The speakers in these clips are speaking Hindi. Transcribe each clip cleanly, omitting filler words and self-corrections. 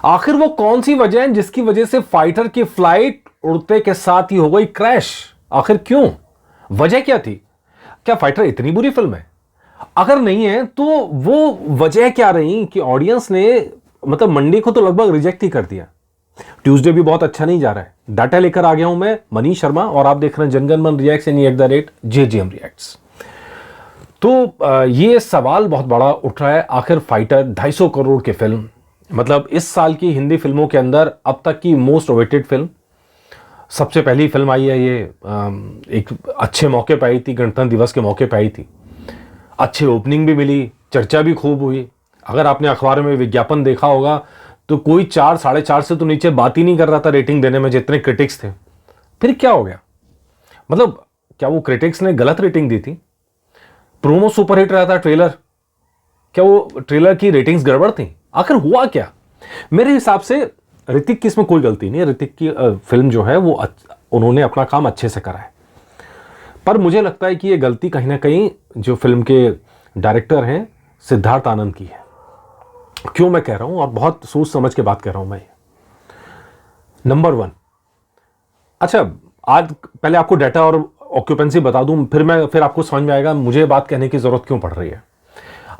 आखिर वो कौन सी वजह है जिसकी वजह से फाइटर की फ्लाइट उड़ते के साथ ही हो गई क्रैश? आखिर क्यों? वजह क्या थी? क्या फाइटर इतनी बुरी फिल्म है? अगर नहीं है तो वो वजह क्या रही कि ऑडियंस ने मतलब मंडे को तो लगभग रिजेक्ट ही कर दिया। ट्यूसडे भी बहुत अच्छा नहीं जा रहा है। डाटा लेकर आ गया हूं मैं, मनीष शर्मा, और आप देख रहे हैं जनगण मन रिएक्ट्स यानी @JGM रिएक्ट्स। तो ये सवाल बहुत बड़ा उठ रहा है, आखिर फाइटर 250 करोड़ की फिल्म, मतलब इस साल की हिंदी फिल्मों के अंदर अब तक की मोस्ट अवेटेड फिल्म, सबसे पहली फिल्म आई है ये, एक अच्छे मौके पे आई थी, गणतंत्र दिवस के मौके पे आई थी, अच्छी ओपनिंग भी मिली, चर्चा भी खूब हुई। अगर आपने अखबार में विज्ञापन देखा होगा तो कोई 4 4.5 से तो नीचे बात ही नहीं कर रहा था रेटिंग देने में, जितने क्रिटिक्स थे। फिर क्या हो गया? मतलब क्या वो क्रिटिक्स ने गलत रेटिंग दी थी? प्रोमो सुपरहिट रहा था, ट्रेलर, क्या वो ट्रेलर की रेटिंग्स गड़बड़ थी? आखिर हुआ क्या? मेरे हिसाब से ऋतिक की इसमें कोई गलती नहीं है। ऋतिक की फिल्म जो है वो उन्होंने अपना काम अच्छे से करा है, पर मुझे लगता है कि ये गलती कहीं ना कहीं जो फिल्म के डायरेक्टर हैं सिद्धार्थ आनंद की है। क्यों मैं कह रहा हूं, और बहुत सोच समझ के बात कर रहा हूं मैं। नंबर 1, अच्छा आज पहले आपको डाटा और ऑक्यूपेंसी बता दूं, फिर आपको समझ में आएगा मुझे बात कहने की जरूरत क्यों पड़ रही है।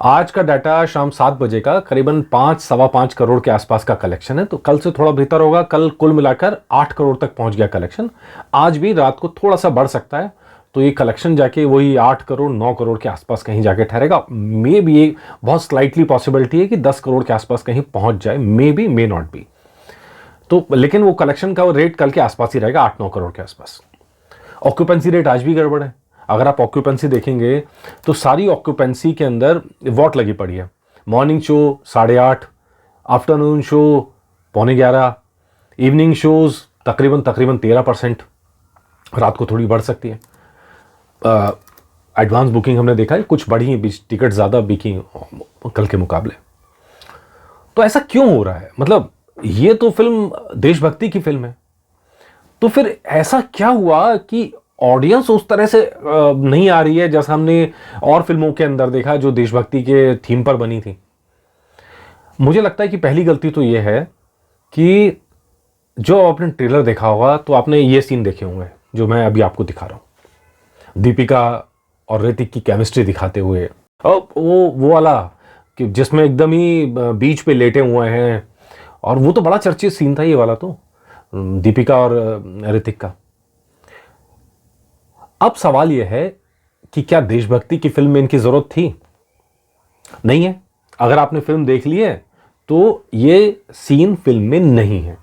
आज का डाटा शाम 7 बजे का करीबन 5-5.25 करोड़ के आसपास का कलेक्शन है। तो कल से थोड़ा बेहतर होगा, कल कुल मिलाकर 8 करोड़ तक पहुंच गया कलेक्शन। आज भी रात को थोड़ा सा बढ़ सकता है, तो ये कलेक्शन जाके वही 8 करोड़ 9 करोड़ के आसपास कहीं जाके ठहरेगा। मे बी ये बहुत स्लाइटली पॉसिबिलिटी है कि 10 करोड़ के आसपास कहीं पहुंच जाए, may be may not be. तो लेकिन वो कलेक्शन का रेट कल के आसपास ही रहेगा, 8-9 करोड़ के आसपास। ऑक्यूपेंसी रेट आज भी गड़बड़ है। अगर आप ऑक्यूपेंसी देखेंगे तो सारी ऑक्यूपेंसी के अंदर वॉट लगी पड़ी है। Morning show 8:30, afternoon show 11:15, evening shows तकरीबन 13%, रात को थोड़ी बढ़ सकती है। एडवांस बुकिंग हमने देखा है कुछ बढ़ी है, टिकट ज़्यादा बिकी कल के मुकाबले। तो ऐसा क्यों हो रहा है? मतलब ये तो फिल्म देशभक्ति की फिल्म है, तो फिर ऐसा क्या हुआ कि ऑडियंस उस तरह से नहीं आ रही है जैसा हमने और फिल्मों के अंदर देखा जो देशभक्ति के थीम पर बनी थी? मुझे लगता है कि पहली गलती तो यह है कि जो आपने ट्रेलर देखा होगा तो आपने ये सीन देखे होंगे जो मैं अभी आपको दिखा रहा हूं, दीपिका और ऋतिक की केमिस्ट्री दिखाते हुए, और वो वाला कि जिसमें एकदम ही बीच पे लेटे हुए हैं, और वो तो बड़ा चर्चित सीन था ये वाला, तो दीपिका और ऋतिक का। अब सवाल यह है कि क्या देशभक्ति की फिल्म में इनकी जरूरत थी? नहीं है। अगर आपने फिल्म देख ली है तो ये सीन फिल्म में नहीं है,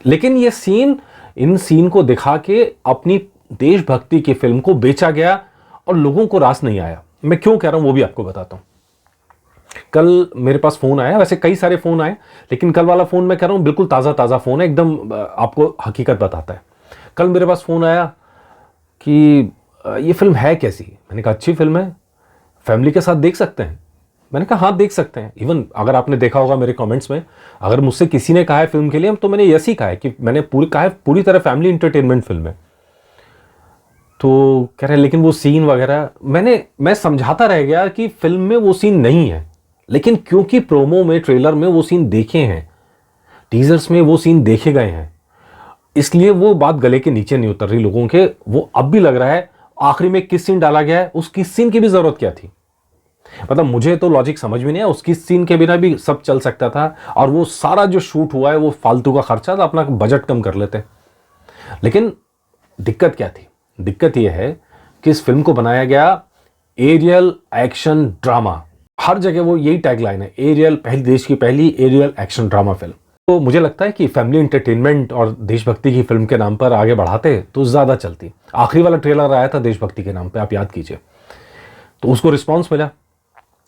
लेकिन ये सीन, इन सीन को दिखा के अपनी देशभक्ति की फिल्म को बेचा गया और लोगों को रास नहीं आया। मैं क्यों कह रहा हूं वो भी आपको बताता हूं। कल मेरे पास फोन आया, वैसे कई सारे फोन आए, लेकिन कल वाला फोन मैं कह रहा हूं बिल्कुल ताजा ताजा फोन है, एकदम आपको हकीकत बताता है। कल मेरे पास फोन आया कि ये फिल्म है कैसी? मैंने कहा अच्छी फिल्म है, फैमिली के साथ देख सकते हैं। मैंने कहा हाँ देख सकते हैं। इवन अगर आपने देखा होगा मेरे कमेंट्स में, अगर मुझसे किसी ने कहा है फिल्म के लिए तो मैंने यही कहा है कि मैंने कहा है पूरी तरह फैमिली इंटरटेनमेंट फिल्म है। तो कह रहे लेकिन वो सीन वगैरह, मैं समझाता रह गया कि फिल्म में वो सीन नहीं है, लेकिन क्योंकि प्रोमो में, ट्रेलर में वो सीन देखे हैं, टीजर्स में वो सीन देखे गए हैं, इसलिए वो बात गले के नीचे नहीं उतर रही लोगों के। वो अब भी लग रहा है आखिरी में किस सीन डाला गया है, उस किस सीन की भी जरूरत क्या थी? मतलब मुझे तो लॉजिक समझ में नहीं आया, उस किस सीन के बिना भी सब चल सकता था, और वो सारा जो शूट हुआ है वो फालतू का खर्चा था, अपना बजट कम कर लेते। लेकिन दिक्कत क्या थी? दिक्कत यह है कि इस फिल्म को बनाया गया एरियल एक्शन ड्रामा। हर जगह वो यही टैगलाइन है, एरियल, पहली देश की पहली एरियल एक्शन ड्रामा फिल्म। तो मुझे लगता है कि फैमिली एंटरटेनमेंट और देशभक्ति की फिल्म के नाम पर आगे बढ़ाते तो ज्यादा चलती। आखिरी वाला ट्रेलर आया था देशभक्ति के नाम पे, आप याद कीजिए, तो उसको रिस्पांस मिला,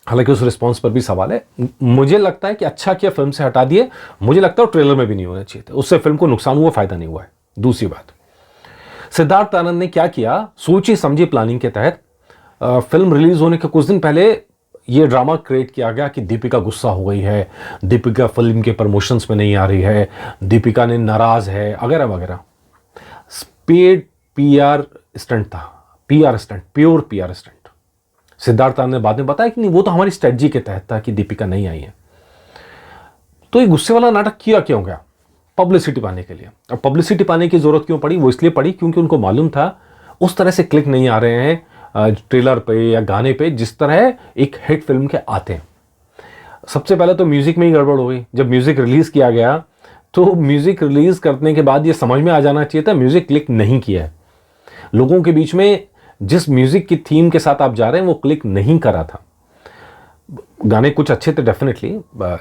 हालांकि उस रिस्पांस पर भी सवाल है। मुझे लगता है कि अच्छा किया फिल्म से हटा दिए, मुझे लगता है ट्रेलर में भी नहीं होना चाहिए था, उससे फिल्म को नुकसान हुआ, फायदा नहीं हुआ है। दूसरी बात, सिद्धार्थ आनंद ने क्या किया, सोची समझी प्लानिंग के तहत फिल्म रिलीज होने के कुछ दिन पहले ये ड्रामा क्रिएट किया गया कि दीपिका गुस्सा हो गई है, दीपिका फिल्म के प्रमोशंस में नहीं आ रही है, दीपिका ने नाराज है, वगैरह वगैरह। पेड पीआर स्टंट था, PR stunt, pure PR stunt. Siddharth Anand ने बाद में बताया कि नहीं, वो तो हमारी स्ट्रेटजी के तहत था कि दीपिका नहीं आई है। तो ये गुस्से वाला नाटक किया क्यों गया? पब्लिसिटी पाने के लिए। और पब्लिसिटी पाने की जरूरत क्यों पड़ी? वो इसलिए पड़ी क्योंकि उनको मालूम था उस तरह से क्लिक नहीं आ रहे हैं ट्रेलर पे या गाने पे जिस तरह एक हिट फिल्म के आते हैं। सबसे पहले तो म्यूजिक में ही गड़बड़ हो गई। जब म्यूजिक रिलीज किया गया तो म्यूजिक रिलीज करने के बाद ये समझ में आ जाना चाहिए था म्यूजिक क्लिक नहीं किया है। लोगों के बीच में जिस म्यूजिक की थीम के साथ आप जा रहे हैं वो क्लिक नहीं करा था। गाने कुछ अच्छे थे डेफिनेटली,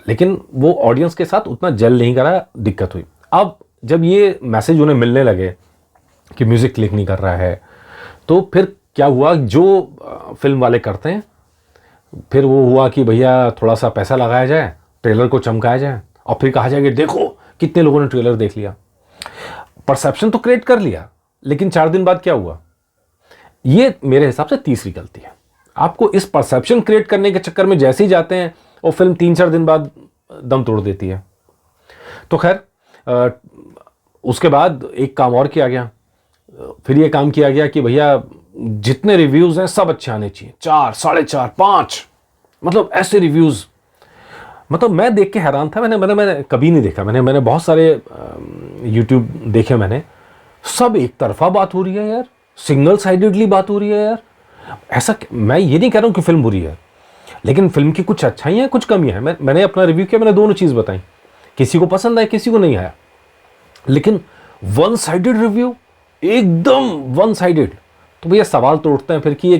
लेकिन वो ऑडियंस के साथ उतना जेल नहीं करा, दिक्कत हुई। अब जब ये मैसेज उन्हें मिलने लगे कि म्यूजिक क्लिक नहीं कर रहा है, तो फिर क्या हुआ? जो फिल्म वाले करते हैं, फिर वो हुआ कि भैया थोड़ा सा पैसा लगाया जाए, ट्रेलर को चमकाया जाए और फिर कहा जाए कि देखो कितने लोगों ने ट्रेलर देख लिया। परसेप्शन तो क्रिएट कर लिया, लेकिन 4 दिन बाद क्या हुआ? ये मेरे हिसाब से तीसरी गलती है। आपको इस परसेप्शन क्रिएट करने के चक्कर में जैसे ही जाते हैं वो फिल्म 3-4 दिन बाद दम तोड़ देती है। तो खैर उसके बाद एक काम और किया गया। फिर ये काम किया गया कि भैया जितने रिव्यूज हैं सब अच्छे आने चाहिए, 4, 4.5, 5, मतलब ऐसे रिव्यूज। मतलब मैं देख के हैरान था। मैंने कभी नहीं देखा। मैंने बहुत सारे यूट्यूब देखे, मैंने सब एक तरफा बात हो रही है यार, सिंगल साइडेडली बात हो रही है यार। ऐसा मैं ये नहीं कह रहा हूं कि फिल्म बुरी है, लेकिन फिल्म की कुछ अच्छाई हैं कुछ कमियां हैं। मैंने अपना रिव्यू किया, मैंने दोनों चीज बताई। किसी को पसंद आया, किसी को नहीं आया, लेकिन वन साइडेड रिव्यू, एकदम वन साइडेड। तो भैया सवाल तो उठते हैं फिर कि ये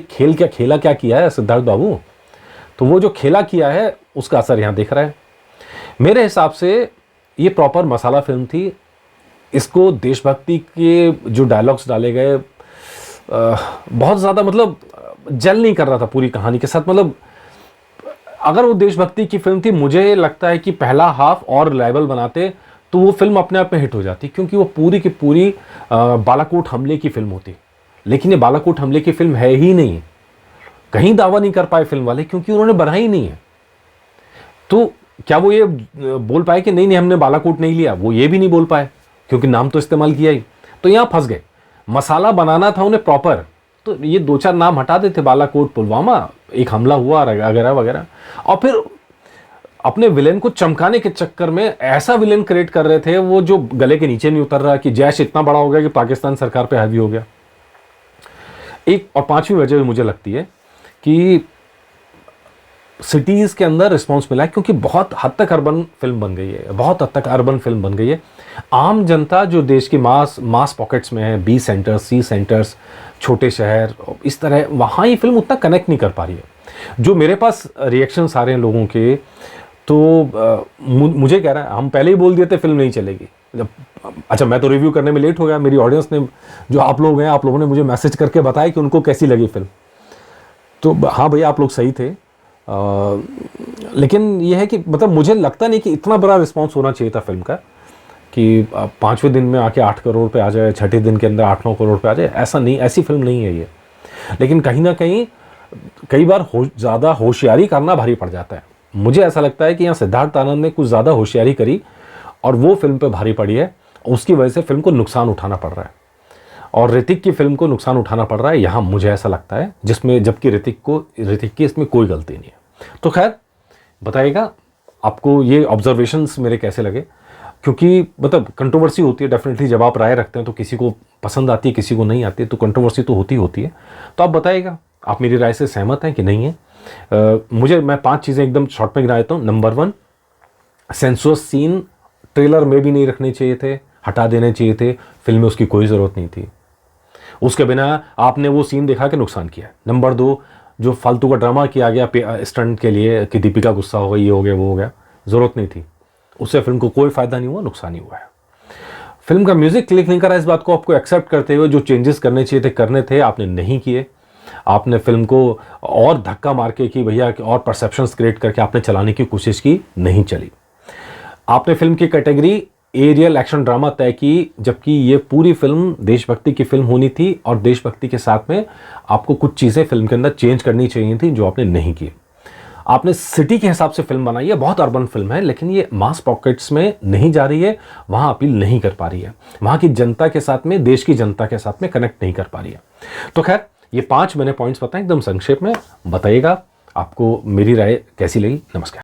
खेला क्या किया है सिद्धार्थ बाबू? तो वो जो खेला किया है उसका असर यहां दिख रहा है। मेरे हिसाब से ये प्रॉपर मसाला फिल्म थी। इसको देशभक्ति के जो डायलॉग्स डाले गए बहुत ज़्यादा मतलब जेल नहीं कर रहा था पूरी कहानी के साथ। मतलब अगर वो देशभक्ति की फिल्म थी, मुझे लगता है कि पहला हाफ और रिलायबल बनाते तो वो फिल्म अपने आप में हिट हो जाती, क्योंकि वो पूरी की पूरी बालाकोट हमले की फिल्म होती। लेकिन ये बालाकोट हमले की फिल्म है ही नहीं। कहीं दावा नहीं कर पाए फिल्म वाले, क्योंकि उन्होंने बनाई नहीं है। तो क्या वो ये बोल पाए कि नहीं हमने बालाकोट नहीं लिया? वो ये भी नहीं बोल पाए, क्योंकि नाम तो इस्तेमाल किया ही। तो यहां फंस गए। मसाला बनाना था उन्हें प्रॉपर, तो ये 2-4 नाम हटा देते, बालाकोट, पुलवामा, एक हमला हुआ वगैरह वगैरह। और फिर अपने विलेन को चमकाने के चक्कर में ऐसा विलेन क्रिएट कर रहे थे वो जो गले के नीचे नहीं उतर रहा, कि जैश इतना बड़ा हो गया कि पाकिस्तान सरकार पे हावी हो गया। एक और 5वीं वजह मुझे लगती है कि सिटीज के अंदर रिस्पॉन्स मिला है, क्योंकि बहुत हद तक अर्बन फिल्म बन गई है, बहुत हद तक अर्बन फिल्म बन गई है। आम जनता जो देश की मास पॉकेट्स में है, बी सेंटर्स, सी सेंटर्स, छोटे शहर, इस तरह, वहाँ ये फिल्म उतना कनेक्ट नहीं कर पा रही है। जो मेरे पास रिएक्शंस आ रहे हैं लोगों के, तो मुझे कह रहा है, हम पहले ही बोल दिए थे फिल्म नहीं चलेगी। जब अच्छा, मैं तो रिव्यू करने में लेट हो गया, मेरी ऑडियंस ने, जो आप लोग हैं, आप लोगों ने मुझे मैसेज करके बताया कि उनको कैसी लगी फिल्म। तो हाँ भैया, आप लोग सही थे। लेकिन यह है कि मतलब मुझे लगता नहीं कि इतना बड़ा रिस्पांस होना चाहिए था फिल्म का, कि 5वें दिन में आके 8 करोड़ पे आ जाए, 6ठे दिन के अंदर 8-9 करोड़ पे आ जाए। ऐसा नहीं, ऐसी फिल्म नहीं है ये। लेकिन कहीं ना कहीं कई बार ज़्यादा होशियारी करना भारी पड़ जाता है। मुझे ऐसा लगता है कि यहाँ सिद्धार्थ आनंद ने कुछ ज़्यादा होशियारी करी और वो फिल्म पे भारी पड़ी है। उसकी वजह से फिल्म को नुकसान उठाना पड़ रहा है, और ऋतिक की फिल्म को नुकसान उठाना पड़ रहा है यहाँ, मुझे ऐसा लगता है, जिसमें जबकि ऋतिक की इसमें कोई गलती नहीं है। तो खैर, बताइएगा आपको ये ऑब्जर्वेशंस मेरे कैसे लगे, क्योंकि मतलब कंट्रोवर्सी होती है डेफिनेटली। जब आप राय रखते हैं तो किसी को पसंद आती है, किसी को नहीं आती है, तो कंट्रोवर्सी तो होती है। तो आप बताइएगा, आप मेरी राय से सहमत हैं कि नहीं है? मैं 5 चीज़ें एकदम शॉर्ट में गिना देता हूँ। नंबर 1, सेंसुअस सीन ट्रेलर में भी नहीं रखने चाहिए थे, हटा देने चाहिए थे। फिल्म में उसकी कोई ज़रूरत नहीं थी। उसके बिना आपने वो सीन दिखा के नुकसान किया। नंबर 2, जो फालतू का ड्रामा किया गया स्टंट के लिए कि दीपिका गुस्सा हो गई, ये हो गया, वो हो गया, ज़रूरत नहीं थी। उससे फिल्म को कोई फ़ायदा नहीं हुआ, नुकसान ही हुआ है। फिल्म का म्यूज़िक क्लिक नहीं करा, इस बात को आपको एक्सेप्ट करते हुए जो चेंजेस करने चाहिए थे करने थे, आपने नहीं किए। आपने फिल्म को और धक्का मार के कि भैया और परसेप्शंस क्रिएट करके आपने चलाने की कोशिश की, नहीं चली। आपने फिल्म की कैटेगरी एरियल एक्शन ड्रामा तय की, जबकि ये पूरी फिल्म देशभक्ति की फिल्म होनी थी, और देशभक्ति के साथ में आपको कुछ चीज़ें फिल्म के अंदर चेंज करनी चाहिए थी, जो आपने नहीं की। आपने सिटी के हिसाब से फिल्म बनाई है, बहुत अर्बन फिल्म है, लेकिन ये मास पॉकेट्स में नहीं जा रही है, वहाँ अपील नहीं कर पा रही है, वहाँ की जनता के साथ में, देश की जनता के साथ में कनेक्ट नहीं कर पा रही है। तो खैर, ये 5 मैंने पॉइंट्स बताए एकदम संक्षेप में। बताइएगा आपको मेरी राय कैसी लगी। नमस्कार।